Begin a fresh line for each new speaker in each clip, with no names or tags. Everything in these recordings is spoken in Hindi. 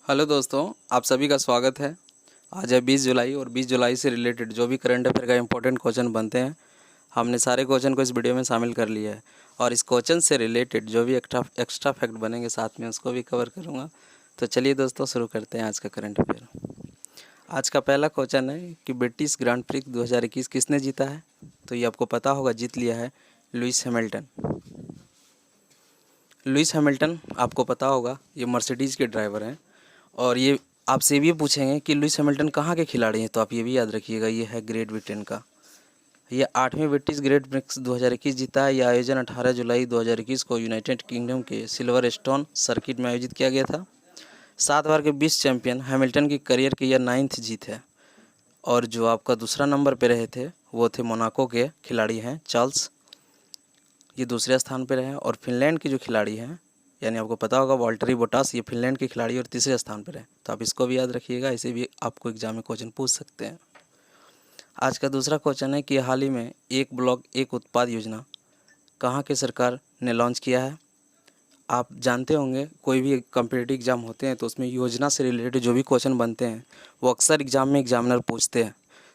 हेलो दोस्तों, आप सभी का स्वागत है। आज है 20 जुलाई और 20 जुलाई से रिलेटेड जो भी करंट अफेयर का इंपॉर्टेंट क्वेश्चन बनते हैं, हमने सारे क्वेश्चन को इस वीडियो में शामिल कर लिया है। और इस क्वेश्चन से रिलेटेड जो भी एक्स्ट्रा फैक्ट बनेंगे साथ में उसको भी कवर करूँगा। तो चलिए दोस्तों, शुरू करते हैं आज का करंट अफेयर। आज का पहला क्वेश्चन है कि ब्रिटिश ग्रांड प्रिक्स 2021 किसने जीता है। तो ये आपको पता होगा, जीत लिया है लुइस हैमिल्टन। लुइस हैमिल्टन आपको पता होगा, ये मर्सिडीज़ के ड्राइवर हैं। और ये आपसे भी पूछेंगे कि लुइस हैमिल्टन कहाँ के खिलाड़ी हैं, तो आप ये भी याद रखिएगा, ये है ग्रेट ब्रिटेन का। ये 8वीं ब्रिटिश ग्रेट प्रिक्स 2021 जीता है। यह आयोजन 18 जुलाई 2021 को यूनाइटेड किंगडम के सिल्वर स्टोन सर्किट में आयोजित किया गया था। 7 बार के विश्व चैंपियन हैमिल्टन की करियर की यह 9th जीत है। और जो आपका दूसरा नंबर पर रहे थे वो थे मोनाको के खिलाड़ी हैं चार्ल्स, ये दूसरे स्थान पर रहे। और फिनलैंड के जो खिलाड़ी हैं, यानी आपको पता होगा वॉल्टरी बोटास, ये फिनलैंड के खिलाड़ी और तीसरे स्थान पर है। तो आप इसको भी याद रखिएगा, इसे भी आपको एग्जाम में क्वेश्चन पूछ सकते हैं। आज का दूसरा क्वेश्चन है कि हाल ही में एक ब्लॉक एक उत्पाद योजना कहाँ की सरकार ने लॉन्च किया है। आप जानते होंगे, कोई भी कॉम्पिटिटिव एग्जाम होते हैं तो उसमें योजना से रिलेटेड जो भी क्वेश्चन बनते हैं वो अक्सर एग्जाम में एग्जामिनर पूछते हैं।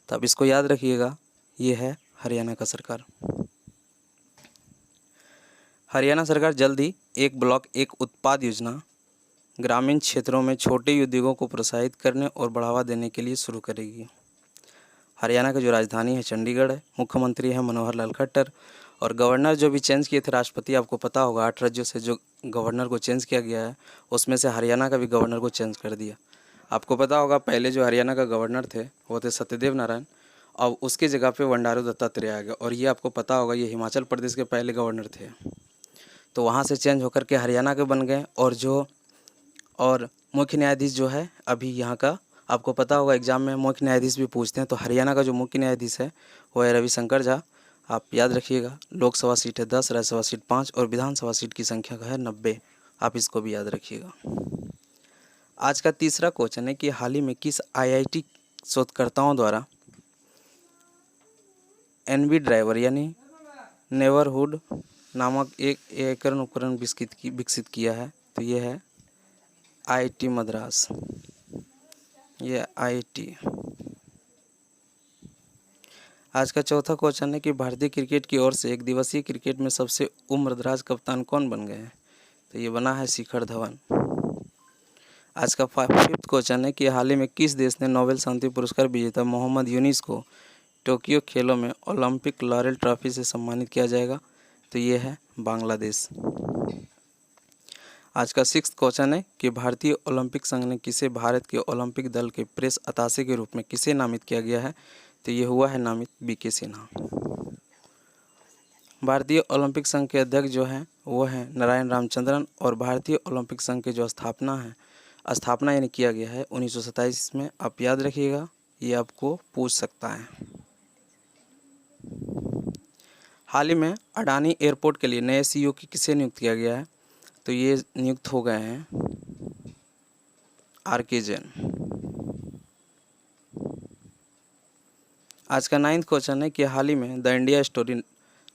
तो आप इसको याद रखिएगा, ये है हरियाणा का सरकार। हरियाणा सरकार जल्द ही एक ब्लॉक एक उत्पाद योजना ग्रामीण क्षेत्रों में छोटे उद्योगों को प्रोत्साहित करने और बढ़ावा देने के लिए शुरू करेगी। हरियाणा की जो राजधानी है चंडीगढ़ है। मुख्यमंत्री है मनोहर लाल खट्टर। और गवर्नर जो भी चेंज किए थे राष्ट्रपति, आपको पता होगा 8 राज्यों से जो गवर्नर को चेंज किया गया है उसमें से हरियाणा का भी गवर्नर को चेंज कर दिया। आपको पता होगा पहले जो हरियाणा का गवर्नर थे वो थे सत्यदेव नारायण, अब उसकी जगह पे बंडारू दत्तात्रेय आ गया। और ये आपको पता होगा, ये हिमाचल प्रदेश के पहले गवर्नर थे, तो वहाँ से चेंज होकर के हरियाणा के बन गए। और मुख्य न्यायाधीश जो है अभी यहाँ का, आपको पता होगा एग्जाम में मुख्य न्यायाधीश भी पूछते हैं, तो हरियाणा का जो मुख्य न्यायाधीश है वो है रविशंकर झा। आप याद रखिएगा, लोकसभा सीट है 10, राज्यसभा सीट 5 और विधानसभा सीट की संख्या का है 90। आप इसको भी याद रखिएगा। आज का तीसरा क्वेश्चन है कि हाल ही में किस IIT शोधकर्ताओं द्वारा NV ड्राइवर यानी नेबरहुड नामक एक एकीकरण उपकरण विकसित किया है। तो ये है IIT मद्रास, ये IIT। आज का चौथा क्वेश्चन है कि भारतीय क्रिकेट की ओर से एक दिवसीय क्रिकेट में सबसे उम्रदराज कप्तान कौन बन गए हैं। तो ये बना है शिखर धवन। आज का 5th क्वेश्चन है कि हाल ही में किस देश ने नोबेल शांति पुरस्कार विजेता मोहम्मद यूनिस को टोक्यो खेलों में ओलंपिक लॉरेल ट्रॉफी से सम्मानित किया जाएगा। तो ये है बांग्लादेश। आज का 6th क्वेश्चन है कि भारतीय ओलंपिक संघ ने किसे भारत के ओलंपिक दल के प्रेस अताशे के रूप में किसे नामित किया गया है। तो ये हुआ है नामित BK सिन्हा। भारतीय ओलंपिक संघ के अध्यक्ष जो हैं वो हैं नारायण रामचंद्रन। और भारतीय ओलंपिक संघ के जो स्थापना यानी किया गया है 1927 में। आप याद रखिएगा, ये आपको पूछ सकता है। हाल ही में अडानी एयरपोर्ट के लिए नए CEO की किसे नियुक्त किया गया है। तो ये नियुक्त हो गए हैं RK जैन। आज का 9th क्वेश्चन है कि हाल ही में द इंडिया स्टोरी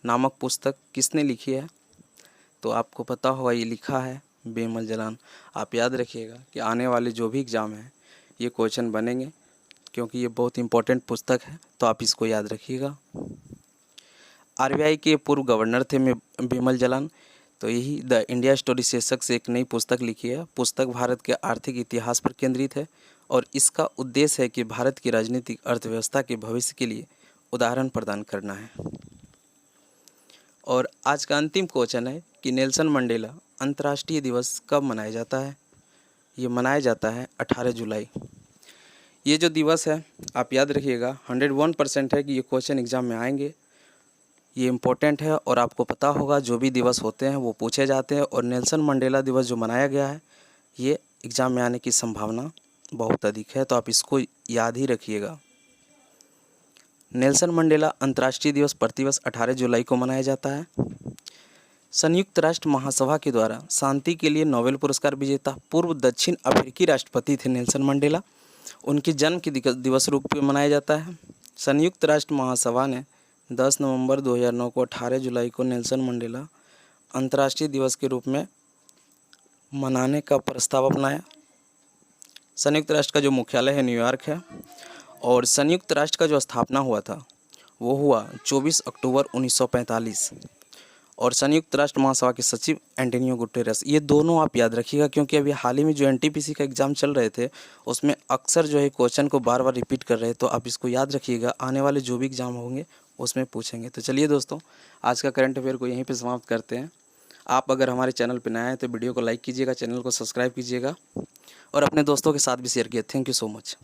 नामक पुस्तक किसने लिखी है। तो आपको पता होगा, ये लिखा है बिमल जलान। आप याद रखिएगा कि आने वाले जो भी एग्ज़ाम है ये क्वेश्चन बनेंगे, क्योंकि ये बहुत इंपॉर्टेंट पुस्तक है, तो आप इसको याद रखिएगा। RBI के पूर्व गवर्नर थे बिमल जलान। तो यही द इंडिया स्टोरी शीर्षक से एक नई पुस्तक लिखी है। पुस्तक भारत के आर्थिक इतिहास पर केंद्रित है और इसका उद्देश्य है कि भारत की राजनीतिक अर्थव्यवस्था के भविष्य के लिए उदाहरण प्रदान करना है। और आज का अंतिम क्वेश्चन है कि नेल्सन मंडेला अंतर्राष्ट्रीय दिवस कब मनाया जाता है। ये मनाया जाता है 18 जुलाई। ये जो दिवस है आप याद रखिएगा, 101% है कि ये क्वेश्चन एग्जाम में आएंगे, ये इम्पोर्टेंट है। और आपको पता होगा जो भी दिवस होते हैं वो पूछे जाते हैं। और नेल्सन मंडेला दिवस जो मनाया गया है ये एग्ज़ाम में आने की संभावना बहुत अधिक है, तो आप इसको याद ही रखिएगा। नेल्सन मंडेला अंतर्राष्ट्रीय दिवस प्रतिवर्ष 18 जुलाई को मनाया जाता है। संयुक्त राष्ट्र महासभा के द्वारा शांति के लिए नोबेल पुरस्कार विजेता पूर्व दक्षिण अफ्रीकी राष्ट्रपति थे नेल्सन मंडेला। उनके जन्म के दिवस रूप में मनाया जाता है। संयुक्त राष्ट्र महासभा ने 10 नवंबर 2009 को 18 जुलाई को नेल्सन मंडेला अंतर्राष्ट्रीय दिवस के रूप में मनाने का प्रस्ताव अपनाया। संयुक्त राष्ट्र का जो मुख्यालय है न्यूयॉर्क है। और संयुक्त राष्ट्र का जो स्थापना हुआ था वो हुआ 24 अक्टूबर 1945। और संयुक्त राष्ट्र महासभा के सचिव एंटोनियो गुटेरेस। ये दोनों आप याद रखिएगा, क्योंकि अभी हाल ही में जो एनटीपीसी का एग्ज़ाम चल रहे थे उसमें अक्सर जो है क्वेश्चन को बार बार रिपीट कर रहे हैं, तो आप इसको याद रखिएगा, आने वाले जो भी एग्ज़ाम होंगे उसमें पूछेंगे। तो चलिए दोस्तों, आज का करंट अफेयर को यहीं पे समाप्त करते हैं। आप अगर हमारे चैनल पर नए हैं तो वीडियो को लाइक कीजिएगा, चैनल को सब्सक्राइब कीजिएगा और अपने दोस्तों के साथ भी शेयर कीजिए। Thank you so much.